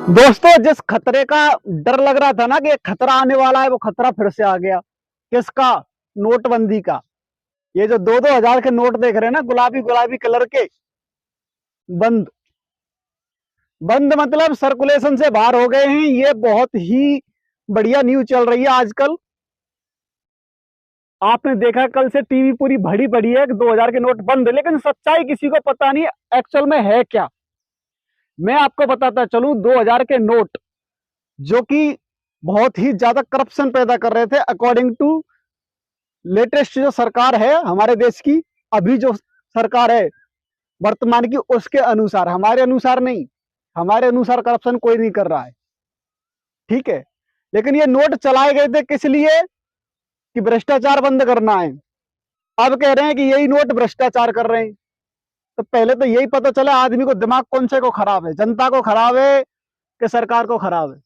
दोस्तों, जिस खतरे का डर लग रहा था ना कि खतरा आने वाला है, वो खतरा फिर से आ गया। किसका? नोटबंदी का। ये जो दो दो हजार के नोट देख रहे हैं ना, गुलाबी गुलाबी कलर के, बंद। बंद मतलब सर्कुलेशन से बाहर हो गए हैं। ये बहुत ही बढ़िया न्यूज चल रही है आजकल। आपने देखा कल से टीवी पूरी भरी पड़ी है कि 2000 के नोट बंद, लेकिन सच्चाई किसी को पता नहीं एक्चुअल में है क्या। मैं आपको बताता चलूं, 2000 के नोट जो कि बहुत ही ज्यादा करप्शन पैदा कर रहे थे, अकॉर्डिंग टू लेटेस्ट जो सरकार है हमारे देश की, अभी जो सरकार है वर्तमान की, उसके अनुसार, हमारे अनुसार नहीं। हमारे अनुसार करप्शन कोई नहीं कर रहा है, ठीक है। लेकिन ये नोट चलाए गए थे किस लिए? कि भ्रष्टाचार बंद करना है। अब कह रहे हैं कि यही नोट भ्रष्टाचार कर रहे हैं। तो पहले तो यही पता चला आदमी को दिमाग कौन से को खराब है, जनता को खराब है कि सरकार को खराब है।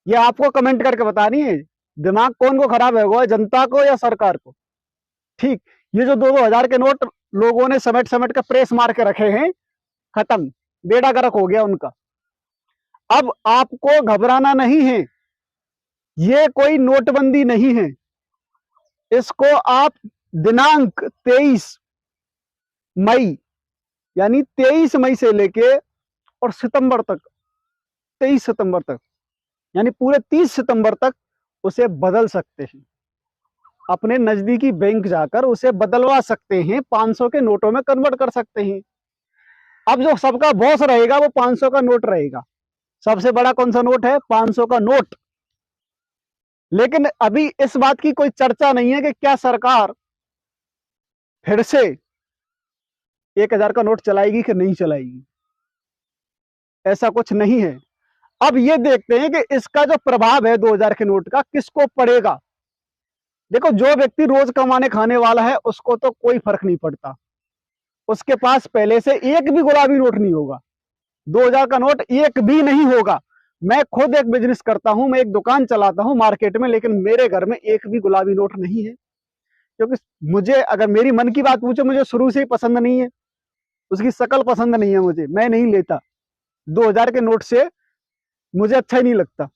ये आपको कमेंट करके बतानी है, दिमाग कौन को खराब है, वो है जनता को या सरकार को। ठीक। ये जो दो दो हजार के नोट लोगों ने समेट समेट के प्रेस मार के रखे हैं, खत्म, बेड़ा गर्क हो गया उनका। अब आपको घबराना नहीं है। ये कोई नोटबंदी नहीं है। इसको आप दिनांक 23 मई, यानी 23 मई से लेके और सितंबर तक, 23 सितंबर तक, यानी पूरे 30 सितंबर तक उसे बदल सकते हैं। अपने नजदीकी बैंक जाकर उसे बदलवा सकते हैं, 500 के नोटों में कन्वर्ट कर सकते हैं। अब जो सबका बॉस रहेगा वो 500 का नोट रहेगा। सबसे बड़ा कौन सा नोट है? 500 का नोट। लेकिन अभी इस बात की कोई चर्चा नहीं है कि क्या सरकार फिर से 1000 का नोट चलाएगी कि नहीं चलाएगी। ऐसा कुछ नहीं है। अब ये देखते हैं कि इसका जो प्रभाव है 2000 के नोट का किसको पड़ेगा। देखो, जो व्यक्ति रोज कमाने खाने वाला है उसको तो कोई फर्क नहीं पड़ता। उसके पास पहले से एक भी गुलाबी नोट नहीं होगा। 2000 का नोट एक भी नहीं होगा। मैं खुद एक बिजनेस करता हूं, मैं एक दुकान चलाता हूं मार्केट में, लेकिन मेरे घर में एक भी गुलाबी नोट नहीं है। क्योंकि मुझे, अगर मेरी मन की बात पूछो, मुझे शुरू से ही पसंद नहीं है। उसकी शक्ल पसंद नहीं है मुझे, मैं नहीं लेता। 2000 के नोट से मुझे अच्छा ही नहीं लगता।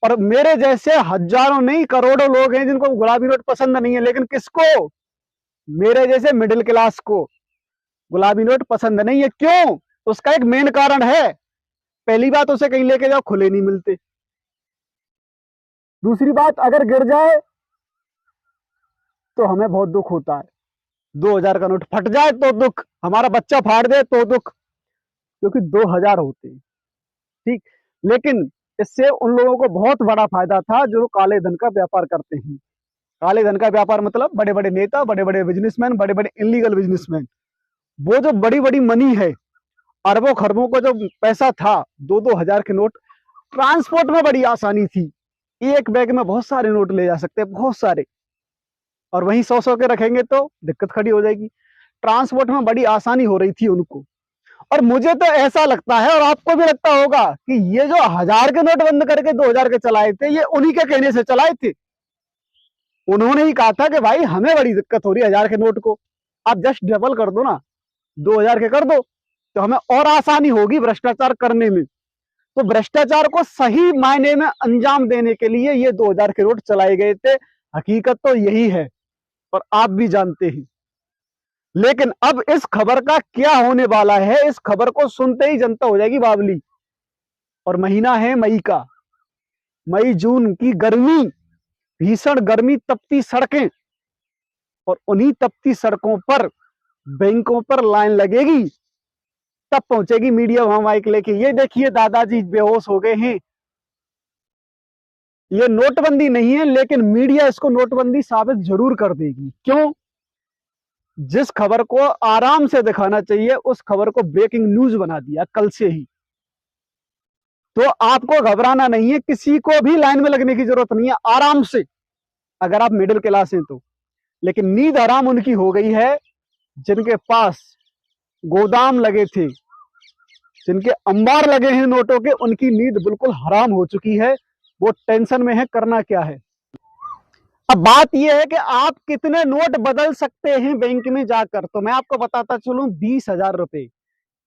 और मेरे जैसे हजारों नहीं करोड़ों लोग हैं जिनको गुलाबी नोट पसंद नहीं है, लेकिन किसको? मेरे जैसे मिडिल क्लास को गुलाबी नोट पसंद नहीं है। क्यों? उसका एक मेन कारण है। पहली बात, उसे कहीं लेके जाओ खुले नहीं मिलते। दूसरी बात, अगर गिर जाए तो हमें बहुत दुख होता है। 2000 का नोट फट जाए तो दुख, हमारा बच्चा फाड़ दे तो दुख, क्योंकि 2000 होते हैं, ठीक। लेकिन इससे उन लोगों को बहुत बड़ा फायदा था जो काले धन का व्यापार करते हैं। काले धन का व्यापार मतलब बड़े बड़े नेता, बड़े बड़े बिजनेसमैन, बड़े बड़े इलीगल बिजनेसमैन। वो जो बड़ी बड़ी मनी है, अरबों खरबों को जो पैसा था, दो दो हजार के नोट, ट्रांसपोर्ट में बड़ी आसानी थी। एक बैग में बहुत सारे नोट ले जा सकते हैं, बहुत सारे। और वहीं 100 100 के रखेंगे तो दिक्कत खड़ी हो जाएगी। ट्रांसपोर्ट में बड़ी आसानी हो रही थी उनको। और मुझे तो ऐसा लगता है, और आपको भी लगता होगा, कि ये जो 1000 के नोट बंद करके 2000 के चलाए थे, ये उन्हीं के कहने से चलाए थे। उन्होंने ही कहा था कि भाई हमें बड़ी दिक्कत हो रही है 1000 के नोट को, आप जस्ट डबल कर दो ना, 2000 के कर दो, तो हमें और आसानी होगी भ्रष्टाचार करने में। तो भ्रष्टाचार को सही मायने में अंजाम देने के लिए ये 2000 के नोट चलाए गए थे। हकीकत तो यही है, और आप भी जानते हैं। लेकिन अब इस खबर का क्या होने वाला है, इस खबर को सुनते ही जनता हो जाएगी बावली। और महीना है मई का। मई जून की गर्मी, भीषण गर्मी, तपती सड़कें, और उन्हीं तपती सड़कों पर बैंकों पर लाइन लगेगी। तब पहुंचेगी मीडिया वहां माइक लेके, ये देखिए दादाजी बेहोश हो गए हैं। ये नोटबंदी नहीं है, लेकिन मीडिया इसको नोटबंदी साबित जरूर कर देगी। क्यों? जिस खबर को आराम से दिखाना चाहिए उस खबर को ब्रेकिंग न्यूज बना दिया कल से ही। तो आपको घबराना नहीं है, किसी को भी लाइन में लगने की जरूरत नहीं है, आराम से, अगर आप मिडिल क्लास हैं तो। लेकिन नींद आराम उनकी हो गई है जिनके पास गोदाम लगे थे, जिनके अंबार लगे हैं नोटों के, उनकी नींद बिल्कुल हराम हो चुकी है। वो टेंशन में है, करना क्या है। अब बात यह है कि आप कितने नोट बदल सकते हैं बैंक में जाकर। तो मैं आपको बताता चलूं, 20,000 रुपए,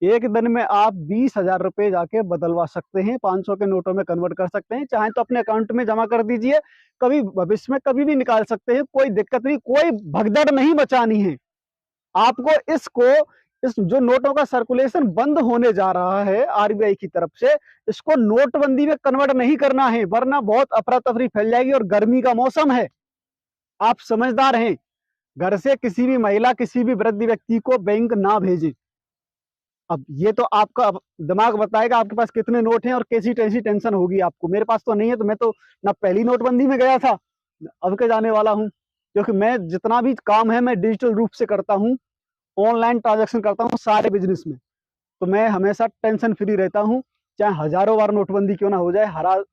एक दिन में आप 20,000 रुपए जाके बदलवा सकते हैं, 500 के नोटों में कन्वर्ट कर सकते हैं, चाहे तो अपने अकाउंट में जमा कर दीजिए, कभी भविष्य में कभी भी निकाल सकते हैं, कोई दिक्कत नहीं, कोई भगदड़ नहीं मचानी है आपको। इस जो नोटों का सर्कुलेशन बंद होने जा रहा है आरबीआई की तरफ से, इसको नोटबंदी में कन्वर्ट नहीं करना है, वरना बहुत अफरा तफरी फैल जाएगी। और गर्मी का मौसम है, आप समझदार हैं, घर से किसी भी महिला, किसी भी वृद्ध व्यक्ति को बैंक ना भेजें। अब ये तो आपका दिमाग बताएगा आपके पास कितने नोट हैं और कैसी कैसी टेंशन होगी आपको। मेरे पास तो नहीं है, तो मैं तो ना पहली नोटबंदी में गया था, अब के जाने वाला हूँ, क्योंकि मैं जितना भी काम है मैं डिजिटल रूप से करता हूँ, ऑनलाइन ट्रांजैक्शन करता हूँ सारे बिजनेस में। तो मैं हमेशा टेंशन फ्री रहता हूँ, चाहे हजारों बार नोटबंदी क्यों ना हो जाए,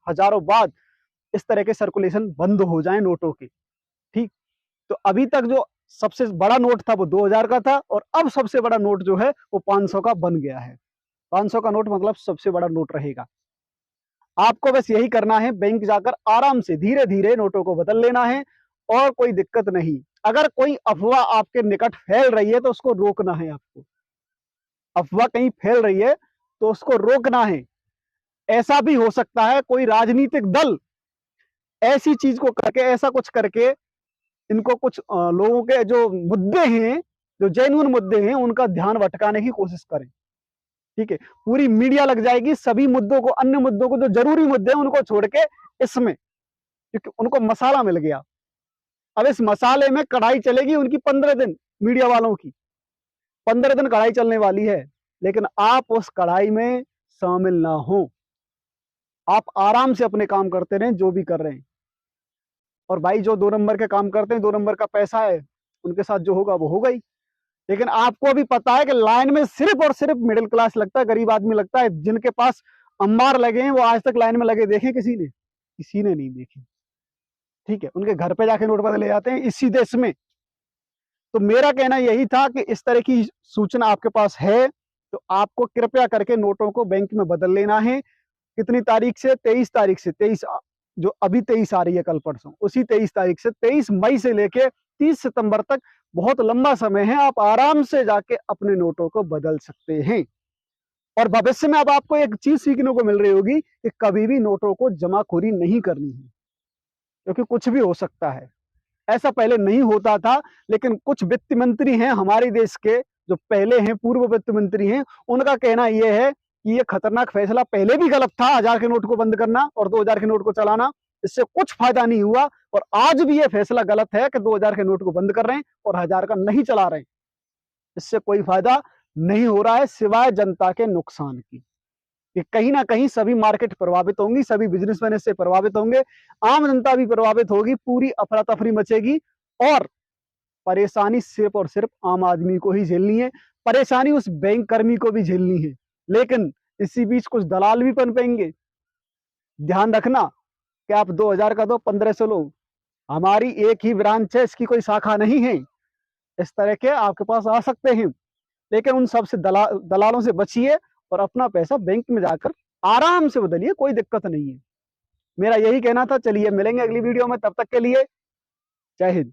हजारों बार इस तरह के सर्कुलेशन बंद हो जाए नोटों के। ठीक, तो अभी तक जो सबसे बड़ा नोट था वो 2000 का था, और अब सबसे बड़ा नोट जो है वो 500 का बन गया है। 500 का नोट मतलब सबसे बड़ा नोट रहेगा। आपको बस यही करना है, बैंक जाकर आराम से धीरे धीरे नोटों को बदल लेना है, और कोई दिक्कत नहीं। अगर कोई अफवाह आपके निकट फैल रही है तो उसको रोकना है आपको। अफवाह कहीं फैल रही है तो उसको रोकना है। ऐसा भी हो सकता है कोई राजनीतिक दल ऐसी चीज को करके, ऐसा कुछ करके, इनको कुछ लोगों के जो मुद्दे हैं, जो जेन्युइन मुद्दे हैं, उनका ध्यान भटकाने की कोशिश करें। ठीक है, पूरी मीडिया लग जाएगी सभी मुद्दों को, अन्य मुद्दों को, जो जरूरी मुद्दे हैं उनको छोड़ के इसमें, क्योंकि उनको मसाला मिल गया। अब इस मसाले में कढ़ाई चलेगी उनकी 15 दिन, मीडिया वालों की 15 दिन कढ़ाई चलने वाली है, लेकिन आप उस कढ़ाई में शामिल ना हो। आप आराम से अपने काम करते रहें जो भी कर रहे हैं। और भाई जो 2 नंबर के काम करते हैं, 2 नंबर का पैसा है, उनके साथ जो होगा वो होगा ही। लेकिन आपको भी पता है कि लाइन में सिर्फ और सिर्फ मिडिल क्लास लगता है, गरीब आदमी लगता है। जिनके पास अंबार लगे हैं वो आज तक लाइन में लगे देखे किसी ने नहीं देखे। ठीक है, उनके घर पे जाके नोट बदले जाते हैं इसी देश में। तो मेरा कहना यही था कि इस तरह की सूचना आपके पास है तो आपको कृपया करके नोटों को बैंक में बदल लेना है। कितनी तारीख से? 23 तारीख से। 23 जो अभी 23 आ रही है कल परसों, उसी 23 तारीख से 23 मई से लेके 30 सितंबर तक बहुत लंबा समय है। आप आराम से जाके अपने नोटों को बदल सकते हैं। और भविष्य में अब आपको एक चीज सीखने को मिल रही होगी कि कभी भी नोटों को जमाखोरी नहीं करनी है, क्योंकि कुछ भी हो सकता है। ऐसा पहले नहीं होता था, लेकिन कुछ वित्त मंत्री हैं हमारे देश के, जो पहले हैं, पूर्व वित्त मंत्री हैं, उनका कहना यह है कि ये खतरनाक फैसला पहले भी गलत था, 1000 के नोट को बंद करना और 2000 के नोट को चलाना, इससे कुछ फायदा नहीं हुआ। और आज भी ये फैसला गलत है कि 2000 के नोट को बंद कर रहे हैं और 1000 का नहीं चला रहे हैं। इससे कोई फायदा नहीं हो रहा है सिवाय जनता के नुकसान की। कि कहीं ना कहीं सभी मार्केट प्रभावित होंगी, सभी बिजनेसमैन इससे प्रभावित होंगे, आम जनता भी प्रभावित होगी, पूरी अफरा तफरी मचेगी, और परेशानी सिर्फ और सिर्फ आम आदमी को ही झेलनी है। परेशानी उस बैंक कर्मी को भी झेलनी है, लेकिन इसी बीच कुछ दलाल भी पनपेंगे। ध्यान रखना कि आप 2000 का दो, 1500 लो, हमारी एक ही ब्रांच है, इसकी कोई शाखा नहीं है। इस तरह के आपके पास आ सकते हैं, लेकिन उन सबसे दलालों से बचिए और अपना पैसा बैंक में जाकर आराम से बदलिए, कोई दिक्कत नहीं है। मेरा यही कहना था। चलिए मिलेंगे अगली वीडियो में, तब तक के लिए जय हिंद।